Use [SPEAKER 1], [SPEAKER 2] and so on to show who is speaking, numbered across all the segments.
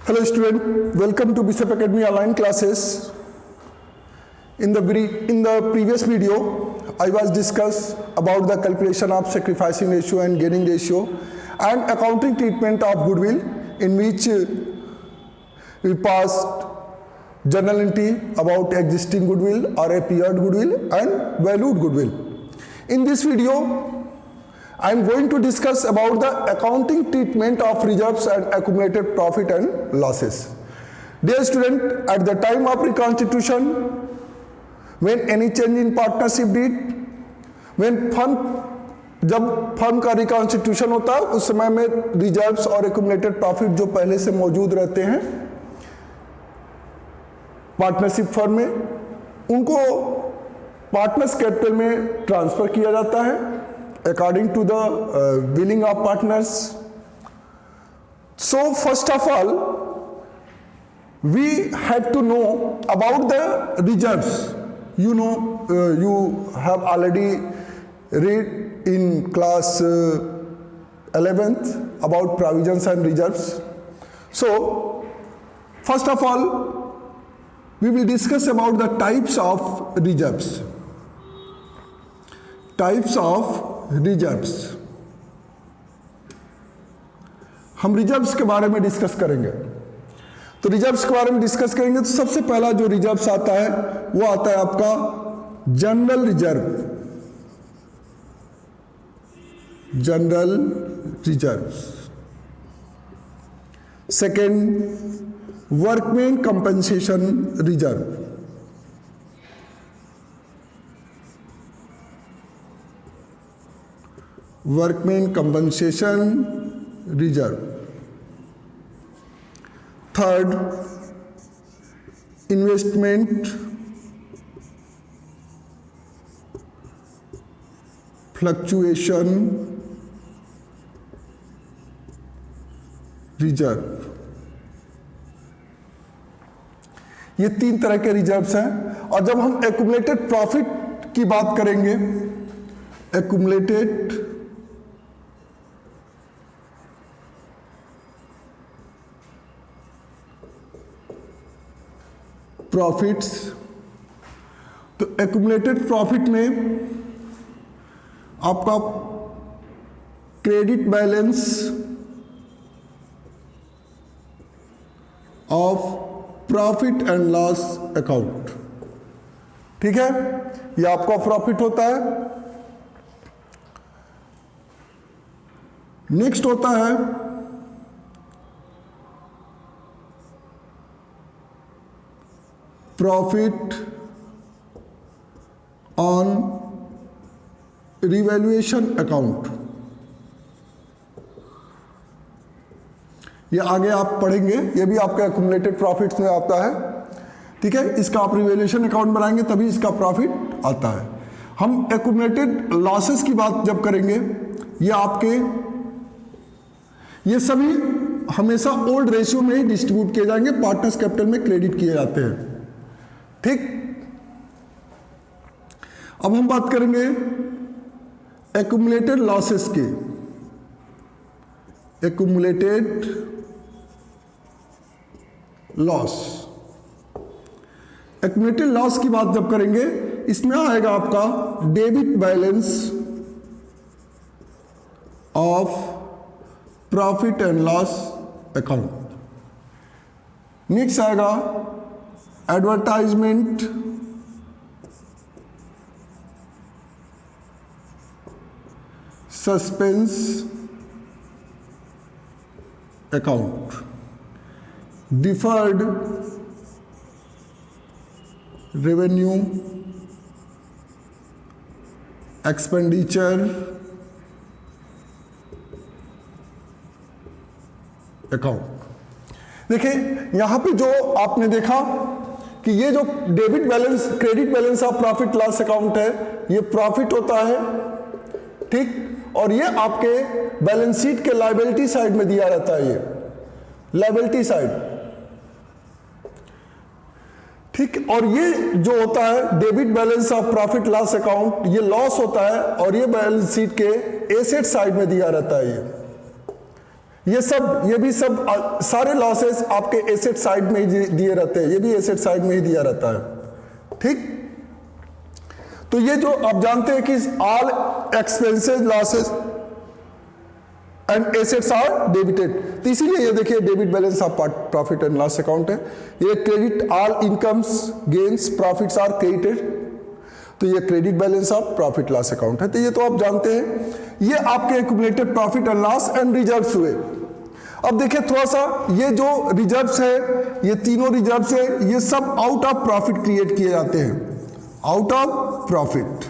[SPEAKER 1] Hello student, welcome to Bishop Academy online classes. In the previous video, I was discussed about the calculation of sacrificing ratio and gaining ratio and accounting treatment of goodwill, in which we passed journal entry about existing goodwill or a period goodwill and valued goodwill. In this video, I am going to discuss about the accounting treatment of reserves and accumulated profit and losses. Dear student, at the time of reconstitution, when any change in partnership deed, जब firm का reconstitution होता है उस समय में reserves और accumulated profit जो पहले से मौजूद रहते हैं पार्टनरशिप फर्म में, उनको पार्टनर्स कैपिटल में ट्रांसफर किया जाता है according to the willing of partners. So first of all, we have to know about the reserves. You know, you have already read in class 11th about provisions and reserves. So first of all, we will discuss about the types of reserves. Types of reserves. हम reserves के बारे में discuss करेंगे. तो reserves के बारे में discuss करेंगे तो सबसे पहला जो रिजर्व्स आता है वो आता है आपका general reserve. General reserves. Second, workman compensation reserve. Workman compensation reserve. Third, investment fluctuation reserve. ये तीन तरह के रिजर्व्स हैं. और जब हम एक्यूमुलेटेड प्रॉफिट की बात करेंगे, एक्यूमुलेटेड प्रॉफिट्स, तो एक्यूमुलेटेड प्रॉफिट में आपका credit balance of profit and loss account. ठीक है, ये आपका प्रॉफिट होता है. नेक्स्ट होता है प्रॉफिट ऑन रिवैल्यूएशन अकाउंट. ये आगे आप पढ़ेंगे, ये भी आपके एक्यूमुलेटेड प्रॉफिट्स में आता है. ठीक है, इसका आप रिवैल्यूएशन अकाउंट बनाएंगे तभी इसका प्रॉफिट आता है. हम एक्यूमुलेटेड लॉसेस की बात जब करेंगे, ये आपके ये सभी हमेशा ओल्ड रेशियो में ही डिस्ट्रीब्यूट किए जाएंगे, पार्टनर्स कैपिटल में क्रेडिट किए जाते हैं. ठीक. अब हम बात करेंगे एक्यूमुलेटेड लॉसेस की. Accumulated loss. एक्यूमुलेटेड लॉस की बात जब करेंगे, इसमें आएगा आपका debit balance of profit and loss account. Next आएगा advertisement suspense account. Deferred revenue expenditure account. देखिए यहां पे जो आपने देखा कि ये जो debit balance credit balance of profit loss account है, ये प्रॉफिट होता है. ठीक. और ये आपके बैलेंस शीट के लायबिलिटी साइड में दिया रहता है, ये लायबिलिटी साइड. ठीक. और ये जो होता है debit balance of profit loss account, ये लॉस होता है और ये बैलेंस शीट के एसेट साइड में दिया रहता है. ये भी सब सारे लॉसेस आपके एसेट साइड में ही दिए रहते हैं, ये भी एसेट साइड में ही दिया रहता है। ठीक, तो ये जो आप जानते हैं कि all expenses losses and assets are debited, तो इसीलिए ये देखिए debit balance of profit and loss account है। ये credit all incomes gains profits are credited, तो ये credit balance of profit loss account है। तो ये तो आप जानते हैं, ये आपके accumulated profit and loss and reserves हुए। अब देखिए थोड़ा सा, ये जो रिजर्व्स है, ये तीनों रिजर्व्स है, ये सब आउट ऑफ प्रॉफिट क्रिएट किए जाते हैं, आउट ऑफ प्रॉफिट।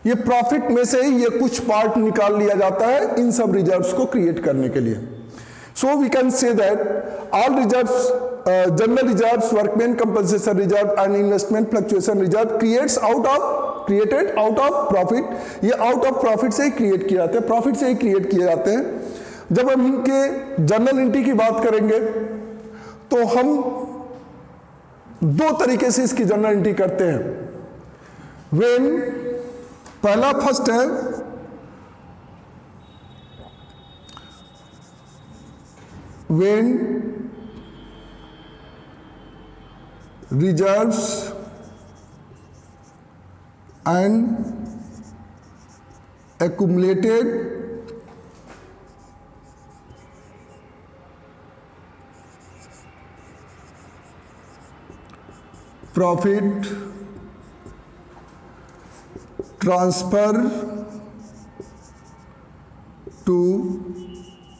[SPEAKER 1] ये प्रॉफिट में से ही ये कुछ पार्ट निकाल लिया जाता है इन सब रिजर्व्स को क्रिएट करने के लिए। So we can say that all reserves, general reserves, workman compensation reserve and investment fluctuation reserve created out of profit. ये आउट ऑफ प्रॉफिट से ही क्रिएट किए जाते हैं, प्रॉफिट से ही क्रिएट किए जाते हैं। जब हम इनके जर्नल एंट्री की बात करेंगे तो हम दो तरीके से इसकी जर्नल एंट्री करते हैं। व्हेन, पहला फर्स्ट है when reserves and accumulated profit transfer to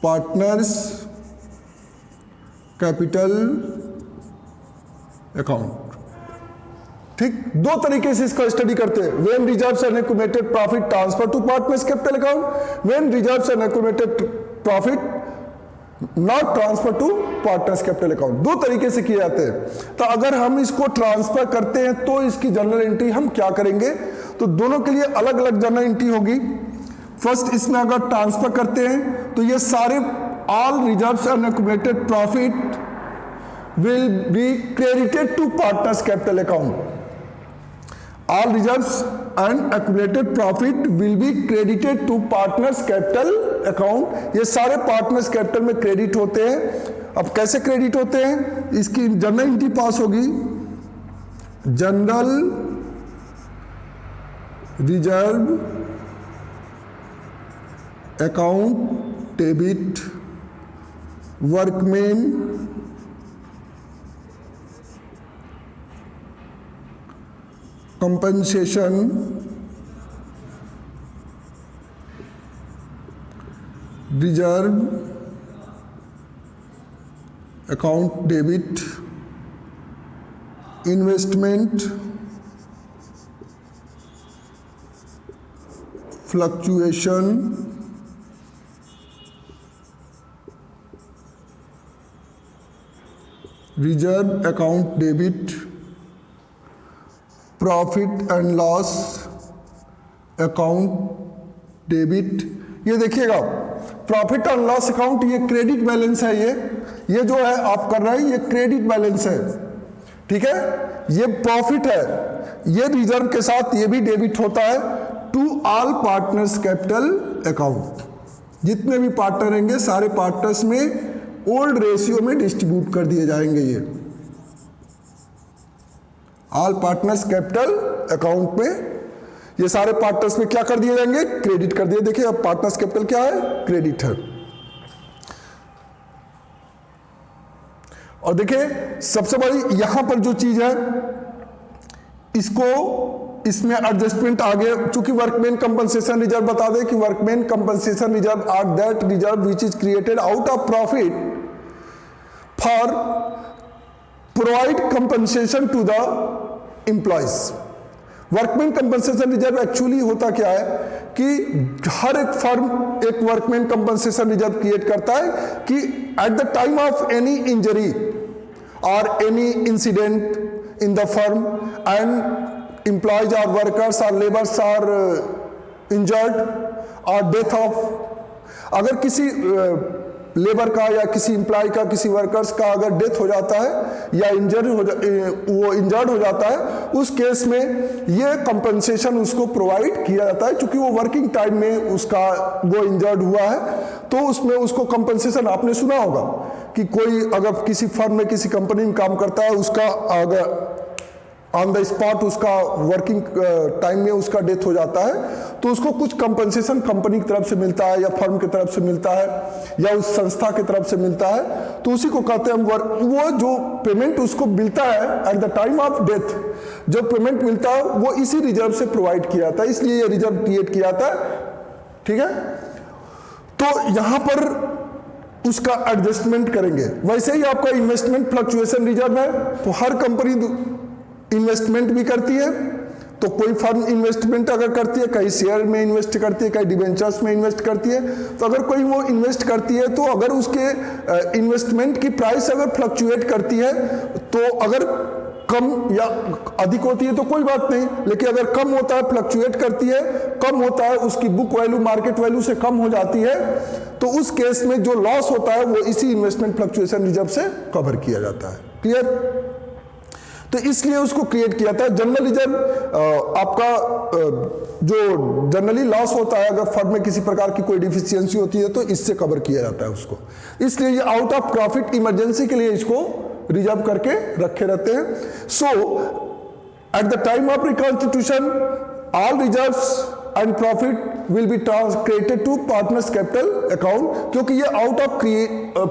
[SPEAKER 1] partners capital account। ठीक, दो तरीके से इसका स्टडी करते हैं। When reserves and accumulated profit transfer to partners capital account, when reserves and accumulated profit not transfer to partners capital account. दो तरीके से किए जाते हैं। तो अगर हम इसको ट्रांसफर करते हैं तो इसकी जर्नल एंट्री हम क्या करेंगे, तो दोनों के लिए अलग अलग जर्नल एंट्री होगी। फर्स्ट, इसमें अगर ट्रांसफर करते हैं तो ये सारे all reserves and accumulated profit will be credited to partners capital account। all reserves and accumulated profit will be credited to partners capital account। ये सारे partners capital में क्रेडिट होते हैं। अब कैसे क्रेडिट होते हैं, इसकी जर्नल एंट्री पास होगी, general reserve account debit workman compensation reserve account debit investment fluctuation reserve account debit profit and loss account debit. ये देखिएगा प्रॉफिट एंड लॉस अकाउंट, ये क्रेडिट बैलेंस है। ये जो है आप कर रहे हैं, ये क्रेडिट बैलेंस है। ठीक है, ये प्रॉफिट है, ये रिजर्व के साथ ये भी डेबिट होता है to all partners capital account. जितने भी पार्टनर रहेंगे सारे पार्टनर्स में ओल्ड रेशियो में डिस्ट्रीब्यूट कर दिए जाएंगे। ये ऑल पार्टनर्स कैपिटल अकाउंट में ये सारे पार्टनर्स में क्या कर दिए जाएंगे, क्रेडिट कर दिए। देखिए अब पार्टनर्स कैपिटल क्या है, क्रेडिट है। और देखिए सबसे बड़ी यहां पर जो चीज है, इसमें एडजस्टमेंट आ गया, चूंकि वर्कमैन कंपनसेशन रिजर्व बता दें कि workman compensation reserve are that reserve which is created out of profit for provide compensation to the employees. Workman compensation reserve actually होता क्या है कि हर एक फर्म एक वर्कमैन कंपनसेशन रिजर्व क्रिएट करता है कि at the time of any injury और any incident in the firm and employees और वर्कर्स और लेबर्स आर इंजर्ड और डेथ ऑफ, अगर किसी लेबर का या किसी एम्प्लॉय का, किसी वर्कर्स का अगर डेथ हो जाता है या वो इंजर्ड हो जाता है, उस केस में ये कंपनसेशन उसको प्रोवाइड किया जाता है, क्योंकि वो वर्किंग टाइम में उसका वो इंजर्ड हुआ है, तो उसमें उसको कंपनसेशन, आपने सुना होगा कि कोई अगर किसी फर्म में, किसी कंपनी में काम करता है, उसका अगर ऑन द स्पॉट उसका वर्किंग टाइम में उसका डेथ हो जाता है, तो उसको कुछ कंपनसेशन कंपनी की तरफ से मिलता है या फर्म की तरफ से मिलता है या उस संस्था की तरफ से मिलता है, तो उसी को कहते हैं वो जो पेमेंट उसको मिलता है eight the time of death, जो पेमेंट मिलता है वो इसी रिजर्व से प्रोवाइड किया जाता है, इसलिए ये रिजर्व क्रिएट किया जाता है। ठीक है, तो यहां पर उसका एडजस्टमेंट करेंगे। वैसे ही आपका इन्वेस्टमेंट फ्लक्चुएशन रिजर्व है, तो हर कंपनी इन्वेस्टमेंट भी करती है, तो कोई फर्म इन्वेस्टमेंट अगर करती है, कहीं शेयर में इन्वेस्ट करती है, कहीं डिबेंचर्स में इन्वेस्ट करती है, तो अगर कोई वो इन्वेस्ट करती है, तो अगर उसके इन्वेस्टमेंट की प्राइस अगर फ्लक्चुएट करती है, तो अगर कम या अधिक होती है तो कोई बात नहीं, लेकिन अगर कम होता है, फ्लक्चुएट करती है, कम होता है, उसकी बुक वैल्यू मार्केट वैल्यू से कम हो जाती है, तो उस केस में जो लॉस होता है वो इसी इन्वेस्टमेंट फ्लक्चुएशन रिजर्व से कवर किया जाता है। क्लियर? तो इसलिए उसको क्रिएट किया था। जनरल रिजर्व आपका जो जनरली लॉस होता है अगर फर्म में किसी प्रकार की कोई डिफिशियंसी होती है, तो इससे कवर किया जाता है उसको, इसलिए ये आउट ऑफ प्रॉफिट इमरजेंसी के लिए इसको रिजर्व करके रखे रहते हैं। So at the time of reconstitution all reserves and profit will be created to partners capital account, क्योंकि ये आउट ऑफ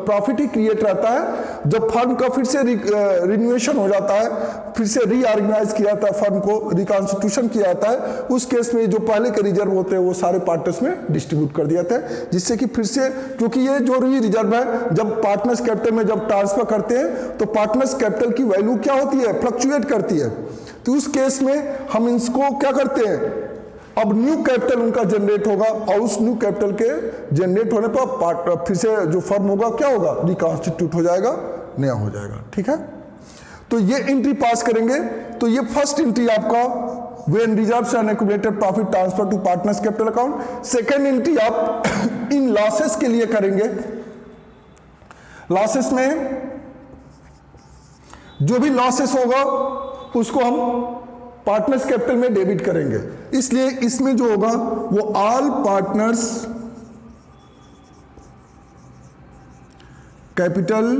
[SPEAKER 1] प्रॉफिट ही क्रिएट रहता है। जब फर्म का फिर से रिन्यूएशन हो जाता है, फिर से रीऑर्गेनाइज किया जाता है, फर्म को रिकॉन्स्टिट्यूशन किया जाता है, उस केस में जो पहले के रिजर्व होते हैं वो सारे पार्टनर्स में डिस्ट्रीब्यूट कर दिया जाता है, जिससे कि फिर से, क्योंकि ये जो रिजर्व है जब पार्टनर्स कैपिटल में जब ट्रांसफर करते हैं, तो पार्टनर्स कैपिटल की वैल्यू क्या होती है, फ्लक्चुएट करती है, तो उस केस में हम इसको क्या करते हैं, अब न्यू कैपिटल उनका जनरेट होगा, और उस न्यू कैपिटल के जनरेट होने पर फिर से जो फर्म होगा क्या होगा, रिकॉन्स्टिट्यूट हो जाएगा, नया हो जाएगा। ठीक है, तो ये एंट्री पास करेंगे। तो ये फर्स्ट एंट्री आपका when reserves and accumulated profit transfer to partners capital account. Second entry आप इन लॉसेस के लिए करेंगे। लॉसेस में जो भी लॉसेस होगा उसको हम पार्टनर्स कैपिटल में डेबिट करेंगे, इसलिए इसमें जो होगा वो all partners capital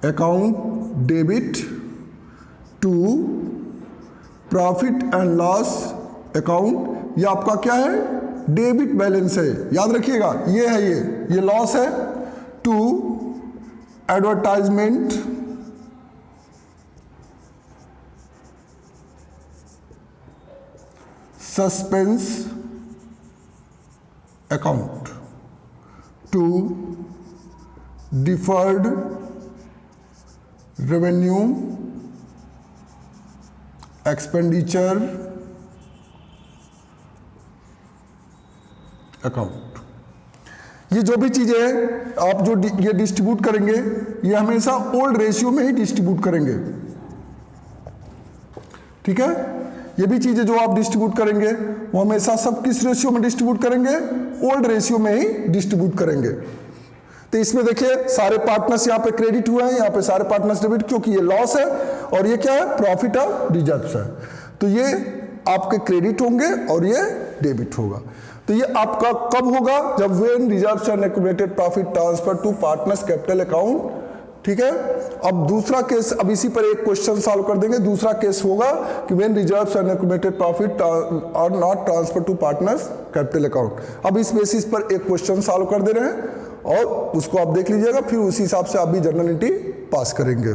[SPEAKER 1] account debit to profit and loss account. ये आपका क्या है, डेबिट बैलेंस है, याद रखिएगा, ये है, ये लॉस है, to advertisement suspense account, to deferred revenue expenditure account. ये जो भी चीजें हैं आप जो ये डिस्ट्रीब्यूट करेंगे, ये हमेशा ओल्ड रेशियो में ही डिस्ट्रीब्यूट करेंगे। ठीक है, ये भी चीजें जो आप डिस्ट्रीब्यूट करेंगे वो हमेशा सब किस रेशियो में डिस्ट्रीब्यूट करेंगे, ओल्ड रेशियो में ही डिस्ट्रीब्यूट करेंगे। तो इसमें देखिए सारे पार्टनर्स यहाँ पे क्रेडिट हुए हैं, यहाँ पे सारे पार्टनर्स डेबिट, क्योंकि ये लॉस है और ये क्या है, प्रॉफिट ऑफ रिजर्व्स है, तो ये आपके क्रेडिट होंगे और ये डेबिट होगा। तो ये आपका कब होगा, जब when reserves and accumulated profit transfer to partners capital account. ठीक है, अब दूसरा केस, अब इसी पर एक क्वेश्चन सॉल्व कर देंगे। दूसरा केस होगा कि when reserves and accumulated profit are not transfer to partners capital account. अब इस बेसिस पर एक क्वेश्चन सॉल्व कर दे रहे हैं और उसको आप देख लीजिएगा, फिर उसी हिसाब से आप भी जनरल एंट्री पास करेंगे।